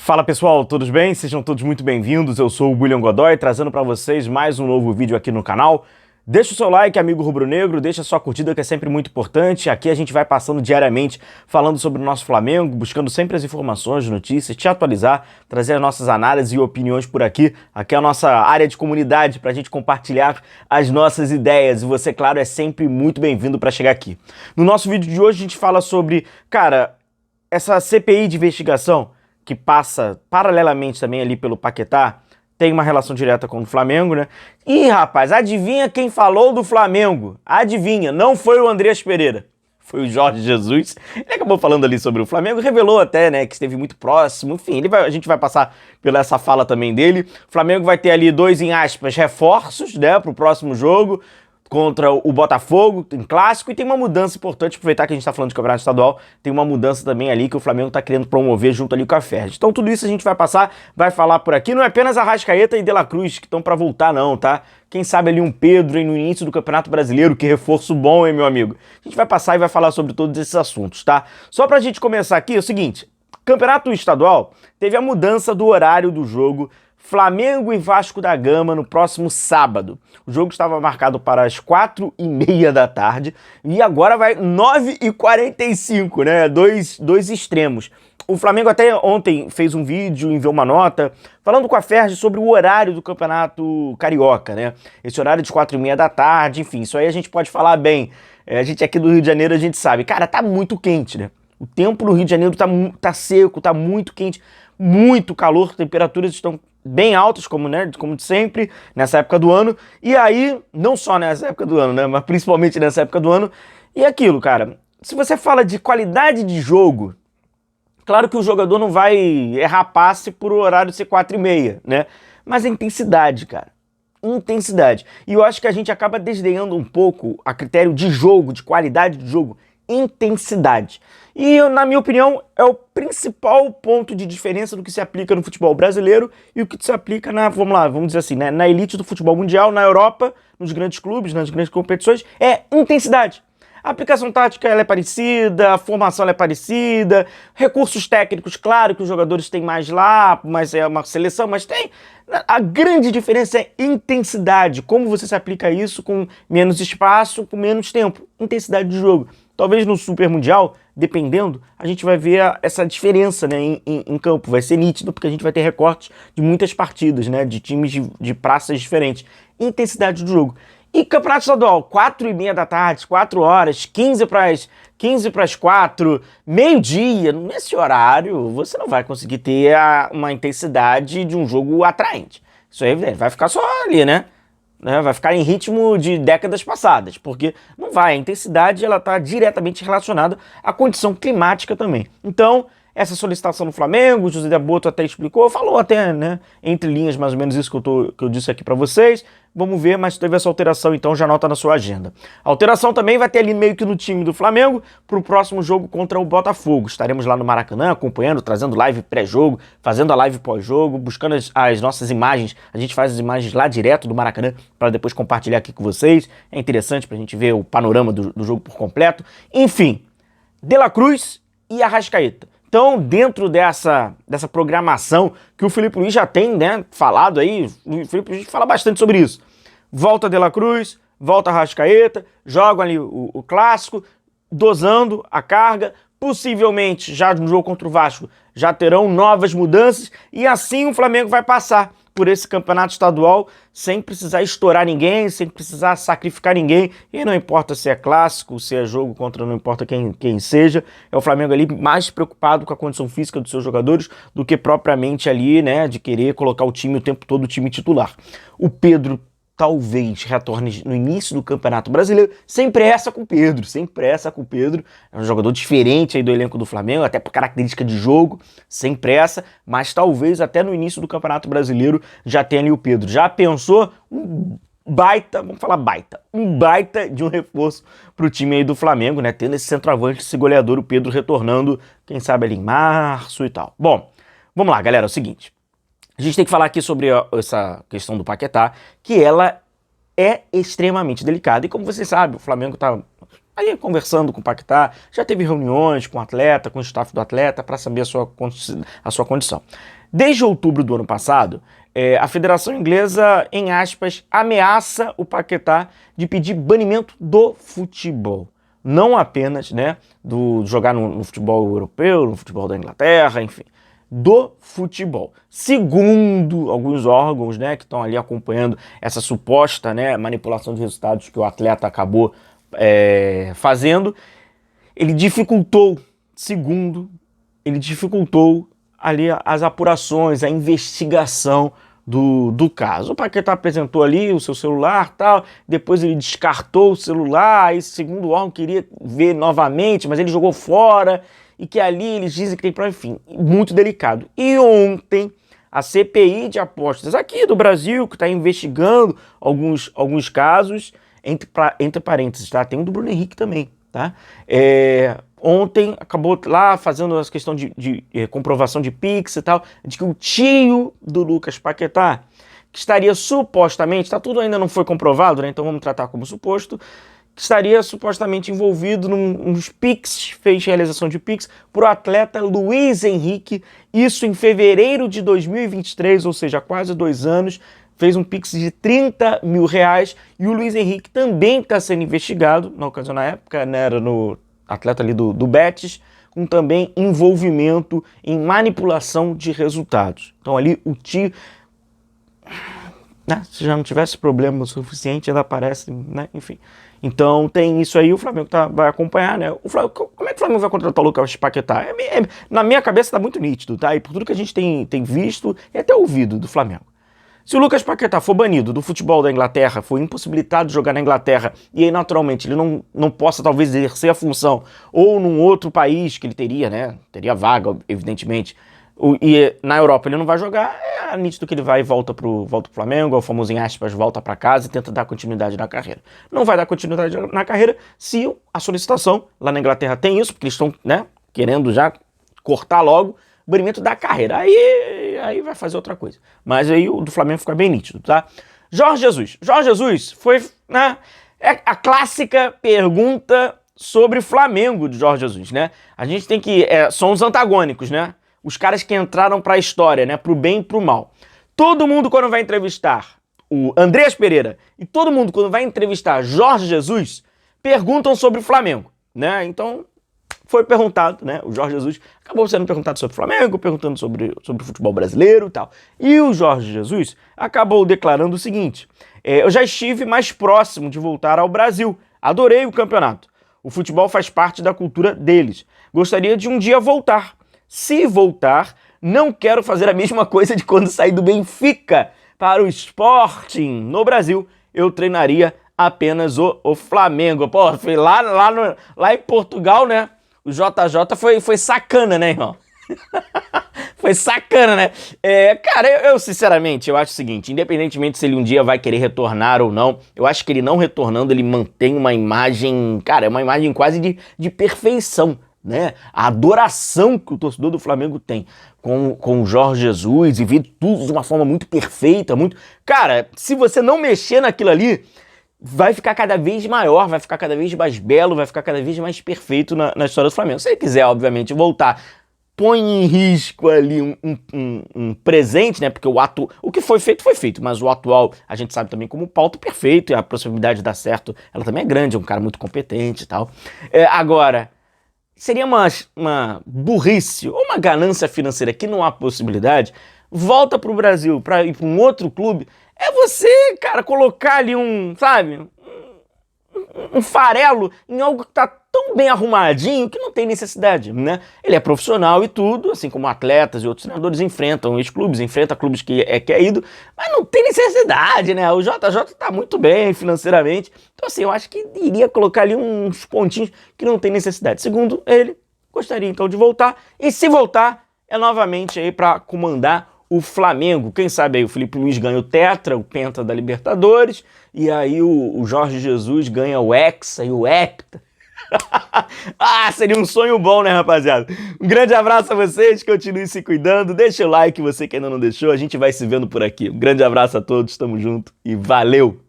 Fala pessoal, tudo bem? Sejam todos muito bem-vindos. Eu sou o William Godoy, trazendo para vocês mais um novo vídeo aqui no canal. Deixa o seu like, amigo rubro-negro, deixa a sua curtida que é sempre muito importante. Aqui a gente vai passando diariamente falando sobre o nosso Flamengo, buscando sempre as informações, notícias, te atualizar, trazer as nossas análises e opiniões por aqui. Aqui é a nossa área de comunidade para a gente compartilhar as nossas ideias. E você, claro, é sempre muito bem-vindo para chegar aqui. No nosso vídeo de hoje a gente fala sobre, essa CPI de investigação que passa paralelamente também ali pelo Paquetá, tem uma relação direta com o Flamengo, né? E, rapaz, adivinha quem falou do Flamengo? Adivinha, não foi o Andreas Pereira, foi o Jorge Jesus. Ele acabou falando ali sobre o Flamengo, revelou até, né, que esteve muito próximo, enfim, a gente vai passar pela essa fala também dele. O Flamengo vai ter ali dois, em aspas, reforços, né, pro próximo jogo, contra o Botafogo, em clássico, e tem uma mudança importante, aproveitar que a gente tá falando de campeonato estadual, tem uma mudança também ali que o Flamengo tá querendo promover junto ali com a Ferdi. Então tudo isso a gente vai passar, vai falar por aqui, não é apenas Arrascaeta e De La Cruz que estão pra voltar não, tá? Quem sabe ali um Pedro no início do Campeonato Brasileiro, que reforço bom, hein, meu amigo? A gente vai passar e vai falar sobre todos esses assuntos, tá? Só pra gente começar aqui, é o seguinte, Campeonato Estadual teve a mudança do horário do jogo Flamengo e Vasco da Gama no próximo sábado. O jogo estava marcado para as 4h30 da tarde e agora vai 9h45, né? Dois extremos. O Flamengo até ontem fez um vídeo, enviou uma nota, falando com a Ferdi sobre o horário do Campeonato Carioca, né? Esse horário de 4h30 da tarde, enfim, isso aí a gente pode falar bem. A gente aqui do Rio de Janeiro, a gente sabe, cara, tá muito quente, né? O tempo no Rio de Janeiro tá seco, tá muito quente, muito calor, temperaturas estão bem altas, como de sempre, nessa época do ano. E aí, não só nessa época do ano, né, mas principalmente nessa época do ano. E aquilo, cara, se você fala de qualidade de jogo, claro que o jogador não vai errar passe por o horário ser 4h30, né? Mas a intensidade, cara. Intensidade. E eu acho que a gente acaba desdenhando um pouco a critério de jogo, de qualidade de jogo, intensidade. E, na minha opinião, é o principal ponto de diferença do que se aplica no futebol brasileiro e o que se aplica vamos dizer assim, né, na elite do futebol mundial, na Europa, nos grandes clubes, nas grandes competições, é intensidade. A aplicação tática ela é parecida, a formação ela é parecida, recursos técnicos, claro que os jogadores têm mais lá, mas é uma seleção, mas tem. A grande diferença é intensidade, como você se aplica isso com menos espaço, com menos tempo, intensidade de jogo. Talvez no Super Mundial, dependendo, a gente vai ver essa diferença, né, em campo. Vai ser nítido, porque a gente vai ter recortes de muitas partidas, né, de times de praças diferentes. Intensidade do jogo. E Campeonato Estadual, 4h30 da tarde, 4 horas, 15 para as 4, meio-dia, nesse horário, você não vai conseguir ter uma intensidade de um jogo atraente. Isso é evidente, vai ficar só ali, né? Vai ficar em ritmo de décadas passadas, porque não vai, a intensidade ela está diretamente relacionada à condição climática também. Então, essa solicitação do Flamengo, o José Boto até explicou, falou até, né, entre linhas mais ou menos isso que eu disse aqui para vocês. Vamos ver, mas teve essa alteração, então já anota na sua agenda. A alteração também vai ter ali meio que no time do Flamengo para o próximo jogo contra o Botafogo. Estaremos lá no Maracanã acompanhando, trazendo live pré-jogo, fazendo a live pós-jogo, buscando as nossas imagens. A gente faz as imagens lá direto do Maracanã para depois compartilhar aqui com vocês. É interessante para a gente ver o panorama do jogo por completo. Enfim, De La Cruz e Arrascaeta. Então, dentro dessa programação que o Felipe Luiz já tem, né, falado aí, o Felipe Luiz fala bastante sobre isso. Volta De La Cruz, volta Arrascaeta, jogam ali o clássico, dosando a carga, possivelmente já no jogo contra o Vasco já terão novas mudanças e assim o Flamengo vai passar por esse campeonato estadual sem precisar estourar ninguém, sem precisar sacrificar ninguém, e não importa se é clássico, se é jogo contra não importa quem seja, é o Flamengo ali mais preocupado com a condição física dos seus jogadores do que propriamente ali, né, de querer colocar o time o tempo todo, o time titular. O Pedro talvez retorne no início do Campeonato Brasileiro, sem pressa com o Pedro, é um jogador diferente aí do elenco do Flamengo, até por característica de jogo, sem pressa, mas talvez até no início do Campeonato Brasileiro já tenha ali o Pedro. Já pensou? Um baita de um reforço pro time aí do Flamengo, né, tendo esse centroavante, esse goleador, o Pedro retornando, quem sabe ali em março e tal. Bom, vamos lá, galera, é o seguinte. A gente tem que falar aqui sobre essa questão do Paquetá, que ela é extremamente delicada. E como você sabe, o Flamengo está aí conversando com o Paquetá, já teve reuniões com o atleta, com o staff do atleta, para saber a sua condição. Desde outubro do ano passado, a Federação Inglesa, em aspas, ameaça o Paquetá de pedir banimento do futebol. Não apenas, né, do jogar no futebol europeu, no futebol da Inglaterra, enfim, do futebol. Segundo alguns órgãos, né, que estão ali acompanhando essa suposta, né, manipulação de resultados que o atleta acabou fazendo, ele dificultou ali as apurações, a investigação do caso. O Paquetá apresentou ali o seu celular, tal, depois ele descartou o celular, aí segundo o órgão queria ver novamente, mas ele jogou fora, e que ali eles dizem que tem prova, enfim, muito delicado. E ontem, a CPI de apostas aqui do Brasil, que está investigando alguns casos, entre parênteses, tá? Tem um do Bruno Henrique também, tá? Ontem acabou lá fazendo essa questão de comprovação de Pix e tal, de que o tio do Lucas Paquetá, que estaria supostamente, tá, tudo ainda não foi comprovado, né? Então vamos tratar como suposto, que estaria supostamente envolvido nos Pix, fez realização de Pix, para o atleta Luiz Henrique, isso em fevereiro de 2023, ou seja, há quase 2 anos, fez um Pix de R$30 mil, e o Luiz Henrique também está sendo investigado, na ocasião, na época, né, era no atleta ali do Betis, com também envolvimento em manipulação de resultados. Então ali o tio, né, se já não tivesse problema o suficiente, ainda aparece, né, enfim. Então tem isso aí, o Flamengo vai acompanhar, né? Como é que o Flamengo vai contratar o Lucas Paquetá? Na minha cabeça tá muito nítido, tá? E por tudo que a gente tem visto e até ouvido do Flamengo. Se o Lucas Paquetá for banido do futebol da Inglaterra, for impossibilitado de jogar na Inglaterra, e aí naturalmente ele não possa talvez exercer a função, ou num outro país que ele teria, né? Teria vaga, evidentemente, e na Europa ele não vai jogar, é nítido que ele vai e volta pro Flamengo, é o famoso em aspas, volta para casa e tenta dar continuidade na carreira. Não vai dar continuidade na carreira se a solicitação lá na Inglaterra tem isso, porque eles estão, né, querendo já cortar logo o banimento da carreira. Aí vai fazer outra coisa. Mas aí o do Flamengo fica bem nítido, tá? Jorge Jesus foi, né, a clássica pergunta sobre Flamengo de Jorge Jesus, né? A gente tem que, são os antagônicos, né? Os caras que entraram para a história, né? Pro bem e pro mal. Todo mundo, quando vai entrevistar o Andreas Pereira e todo mundo, quando vai entrevistar Jorge Jesus, perguntam sobre o Flamengo, né? Então, foi perguntado, né? O Jorge Jesus acabou sendo perguntado sobre o Flamengo, perguntando sobre o futebol brasileiro e tal. E o Jorge Jesus acabou declarando o seguinte: eu já estive mais próximo de voltar ao Brasil. Adorei o campeonato. O futebol faz parte da cultura deles. Gostaria de um dia voltar. Se voltar, não quero fazer a mesma coisa de quando saí do Benfica para o Sporting no Brasil. Eu treinaria apenas o Flamengo. Pô, foi lá em Portugal, né? O JJ foi sacana, né, irmão? Foi sacana, né? Cara, eu sinceramente, eu acho o seguinte, independentemente se ele um dia vai querer retornar ou não, eu acho que ele não retornando, ele mantém uma imagem, cara, é uma imagem quase de perfeição, né? A adoração que o torcedor do Flamengo tem com o Jorge Jesus e ver tudo de uma forma muito perfeita, muito... Cara, se você não mexer naquilo ali, vai ficar cada vez maior, vai ficar cada vez mais belo, vai ficar cada vez mais perfeito na história do Flamengo. Se ele quiser, obviamente, voltar, põe em risco ali um presente, né? Porque o que foi feito, mas o atual a gente sabe também como pauta perfeito, e a possibilidade de dar certo, ela também é grande, é um cara muito competente e tal. Agora, seria uma burrice ou uma ganância financeira que não há possibilidade, volta pro Brasil para ir para um outro clube, é você, cara, colocar ali sabe, um farelo em algo que tá tão bem arrumadinho que não tem necessidade, né? Ele é profissional e tudo, assim como atletas e outros treinadores enfrentam ex-clubes, enfrenta clubes que é ido, mas não tem necessidade, né? O JJ tá muito bem financeiramente, então assim, eu acho que iria colocar ali uns pontinhos que não tem necessidade. Segundo ele, gostaria então de voltar, e se voltar, é novamente aí para comandar o Flamengo. Quem sabe aí o Felipe Luiz ganha o Tetra, o Penta da Libertadores, e aí o Jorge Jesus ganha o Hexa e o Hepta. Seria um sonho bom, né, rapaziada? Um grande abraço a vocês, continuem se cuidando, deixa o like você que ainda não deixou, a gente vai se vendo por aqui. Um grande abraço a todos, tamo junto e valeu!